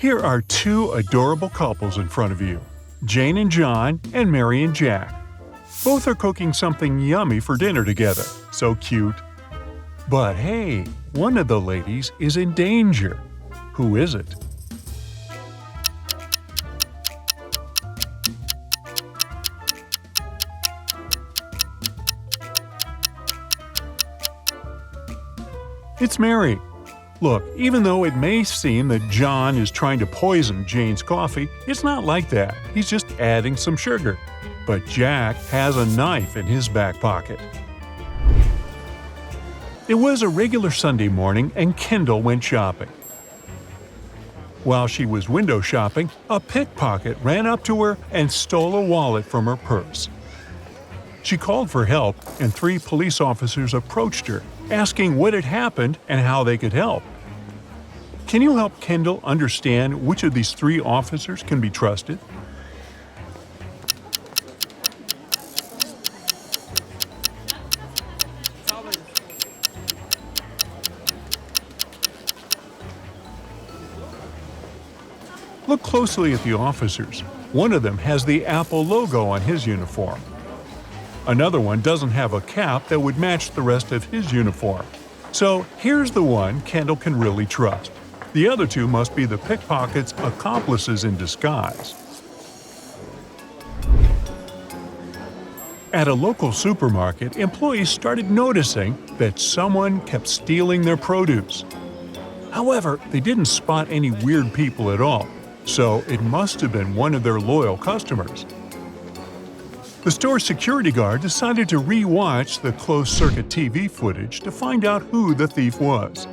Here are two adorable couples in front of you, Jane and John and Mary and Jack. Both are cooking something yummy for dinner together. So cute. But hey, one of the ladies is in danger. Who is it? It's Mary. Look, even though it may seem that John is trying to poison Jane's coffee, it's not like that. He's just adding some sugar. But Jack has a knife in his back pocket. It was a regular Sunday morning and Kendall went shopping. While she was window shopping, a pickpocket ran up to her and stole a wallet from her purse. She called for help, and 3 police officers approached her, asking what had happened and how they could help. Can you help Kendall understand which of these 3 officers can be trusted? Look closely at the officers. One of them has the Apple logo on his uniform. Another one doesn't have a cap that would match the rest of his uniform. So here's the one Kendall can really trust. The other 2 must be the pickpocket's accomplices in disguise. At a local supermarket, employees started noticing that someone kept stealing their produce. However, they didn't spot any weird people at all, so it must have been one of their loyal customers. The store's security guard decided to re-watch the closed-circuit TV footage to find out who the thief was.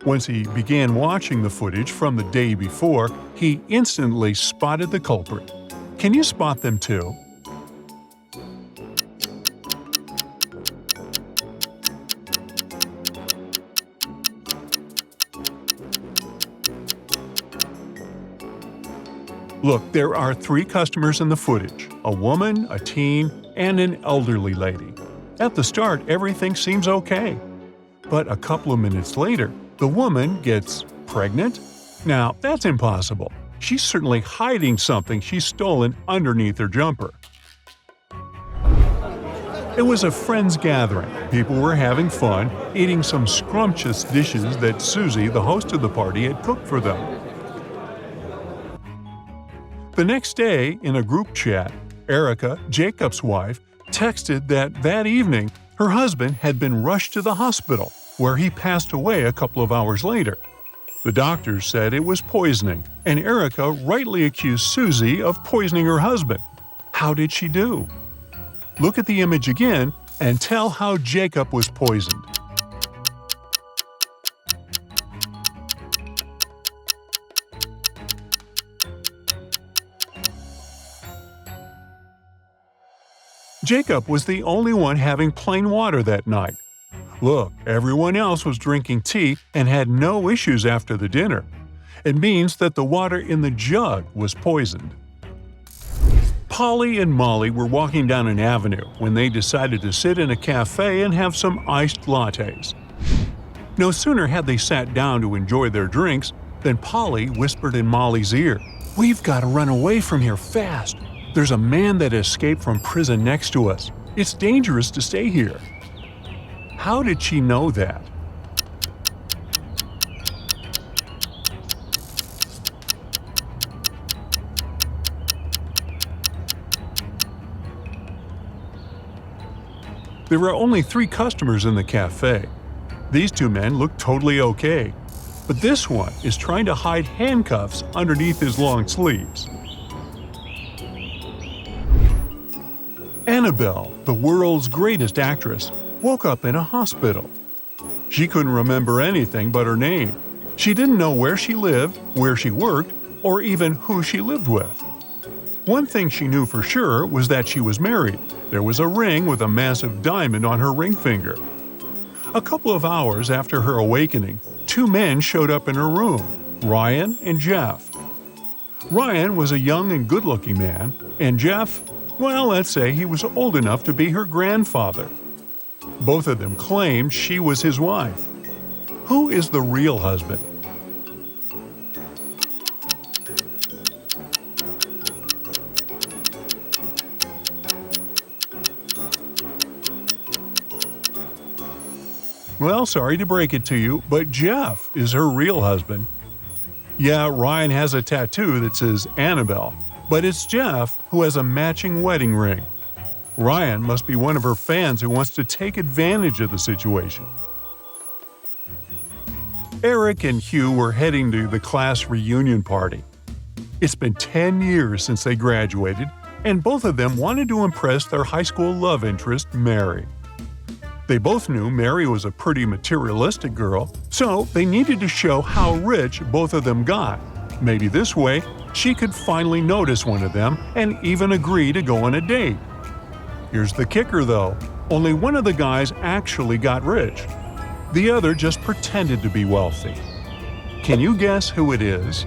Once he began watching the footage from the day before, he instantly spotted the culprit. Can you spot them too? Look, there are 3 customers in the footage, a woman, a teen, and an elderly lady. At the start, everything seems okay. But a couple of minutes later, the woman gets pregnant? Now, that's impossible. She's certainly hiding something she's stolen underneath her jumper. It was a friends' gathering. People were having fun, eating some scrumptious dishes that Susie, the host of the party, had cooked for them. The next day, in a group chat, Erica, Jacob's wife, texted that evening her husband had been rushed to the hospital, where he passed away a couple of hours later. The doctors said it was poisoning, and Erica rightly accused Susie of poisoning her husband. How did she do? Look at the image again and tell how Jacob was poisoned. Jacob was the only one having plain water that night. Look, everyone else was drinking tea and had no issues after the dinner. It means that the water in the jug was poisoned. Polly and Molly were walking down an avenue when they decided to sit in a cafe and have some iced lattes. No sooner had they sat down to enjoy their drinks than Polly whispered in Molly's ear, "We've got to run away from here fast. There's a man that escaped from prison next to us. It's dangerous to stay here." How did she know that? There were only 3 customers in the cafe. These 2 men looked totally okay, but this one is trying to hide handcuffs underneath his long sleeves. Annabelle, the world's greatest actress, woke up in a hospital. She couldn't remember anything but her name. She didn't know where she lived, where she worked, or even who she lived with. One thing she knew for sure was that she was married. There was a ring with a massive diamond on her ring finger. A couple of hours after her awakening, 2 men showed up in her room, Ryan and Jeff. Ryan was a young and good-looking man, and Jeff, well, let's say he was old enough to be her grandfather. Both of them claimed she was his wife. Who is the real husband? Well, sorry to break it to you, but Jeff is her real husband. Yeah, Ryan has a tattoo that says Annabelle, but it's Jeff who has a matching wedding ring. Ryan must be one of her fans who wants to take advantage of the situation. Eric and Hugh were heading to the class reunion party. It's been 10 years since they graduated, and both of them wanted to impress their high school love interest, Mary. They both knew Mary was a pretty materialistic girl, so they needed to show how rich both of them got. Maybe this way, she could finally notice one of them and even agree to go on a date. Here's the kicker though, only one of the guys actually got rich. The other just pretended to be wealthy. Can you guess who it is?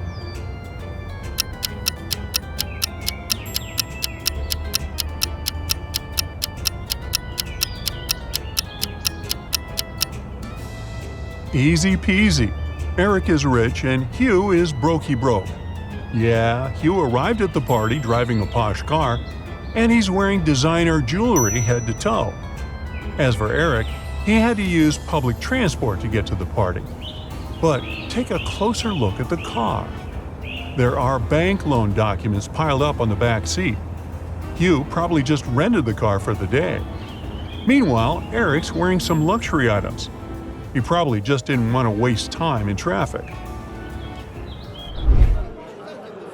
Easy peasy. Eric is rich and Hugh is brokey broke. Yeah, Hugh arrived at the party driving a posh car, and he's wearing designer jewelry head to toe. As for Eric, he had to use public transport to get to the party. But take a closer look at the car. There are bank loan documents piled up on the back seat. Hugh probably just rented the car for the day. Meanwhile, Eric's wearing some luxury items. He probably just didn't want to waste time in traffic.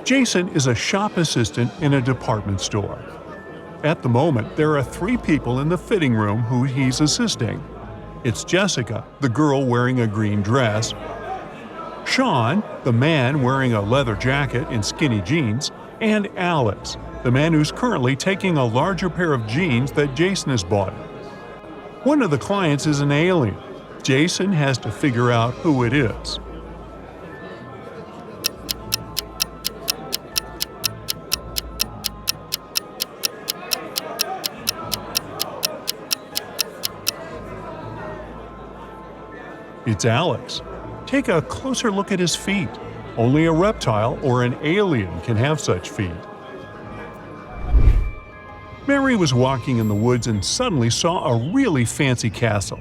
Jason is a shop assistant in a department store. At the moment, there are 3 people in the fitting room who he's assisting. It's Jessica, the girl wearing a green dress, Sean, the man wearing a leather jacket and skinny jeans, and Alex, the man who's currently taking a larger pair of jeans that Jason has bought. One of the clients is an alien. Jason has to figure out who it is. It's Alex. Take a closer look at his feet. Only a reptile or an alien can have such feet. Mary was walking in the woods and suddenly saw a really fancy castle.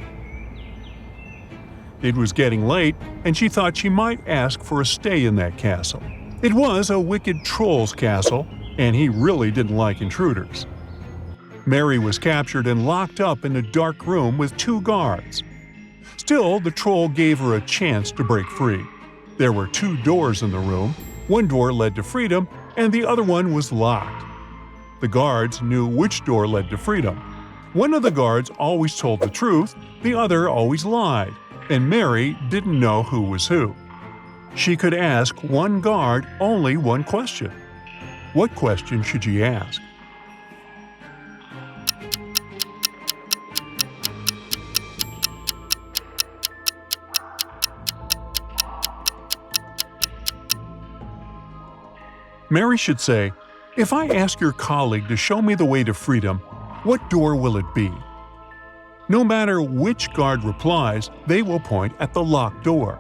It was getting late, and she thought she might ask for a stay in that castle. It was a wicked troll's castle, and he really didn't like intruders. Mary was captured and locked up in a dark room with 2 guards. Still, the troll gave her a chance to break free. There were 2 doors in the room. One door led to freedom, and the other one was locked. The guards knew which door led to freedom. One of the guards always told the truth, the other always lied, and Mary didn't know who was who. She could ask one guard only one question. What question should she ask? Mary should say, "If I ask your colleague to show me the way to freedom, what door will it be?" No matter which guard replies, they will point at the locked door.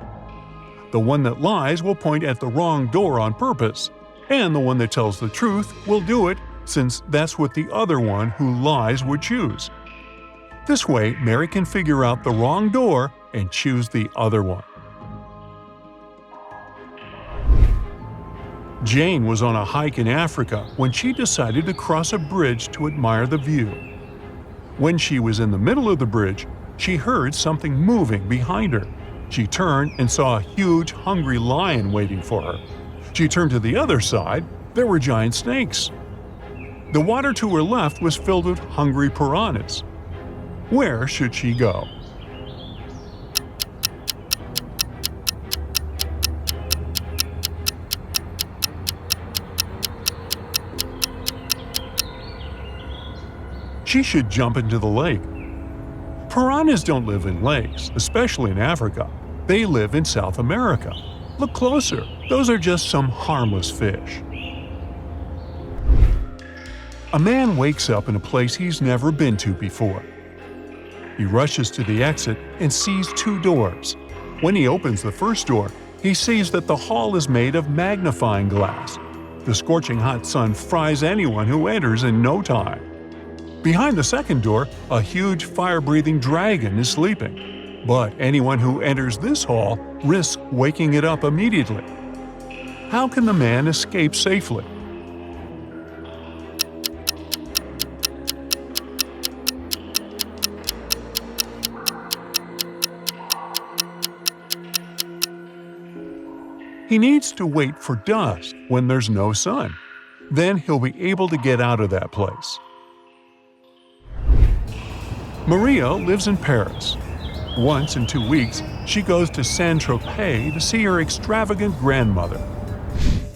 The one that lies will point at the wrong door on purpose, and the one that tells the truth will do it since that's what the other one who lies would choose. This way, Mary can figure out the wrong door and choose the other one. Jane was on a hike in Africa when she decided to cross a bridge to admire the view. When she was in the middle of the bridge, she heard something moving behind her. She turned and saw a huge, hungry lion waiting for her. She turned to the other side. There were giant snakes. The water to her left was filled with hungry piranhas. Where should she go? She should jump into the lake. Piranhas don't live in lakes, especially in Africa. They live in South America. Look closer. Those are just some harmless fish. A man wakes up in a place he's never been to before. He rushes to the exit and sees 2 doors. When he opens the first door, he sees that the hall is made of magnifying glass. The scorching hot sun fries anyone who enters in no time. Behind the second door, a huge fire-breathing dragon is sleeping. But anyone who enters this hall risks waking it up immediately. How can the man escape safely? He needs to wait for dusk when there's no sun. Then he'll be able to get out of that place. Maria lives in Paris. Once in 2 weeks, she goes to Saint-Tropez to see her extravagant grandmother.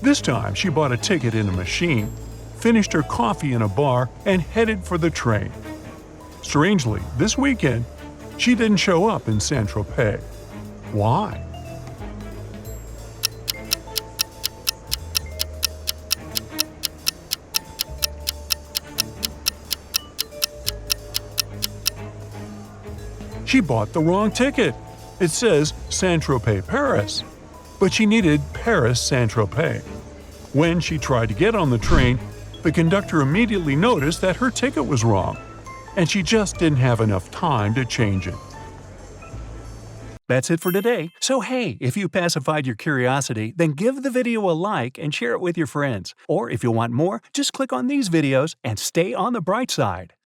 This time, she bought a ticket in a machine, finished her coffee in a bar, and headed for the train. Strangely, this weekend, she didn't show up in Saint-Tropez. Why? She bought the wrong ticket. It says Saint-Tropez, Paris. But she needed Paris, Saint-Tropez. When she tried to get on the train, the conductor immediately noticed that her ticket was wrong, and she just didn't have enough time to change it. That's it for today. So hey, if you pacified your curiosity, then give the video a like and share it with your friends. Or if you want more, just click on these videos and stay on the bright side.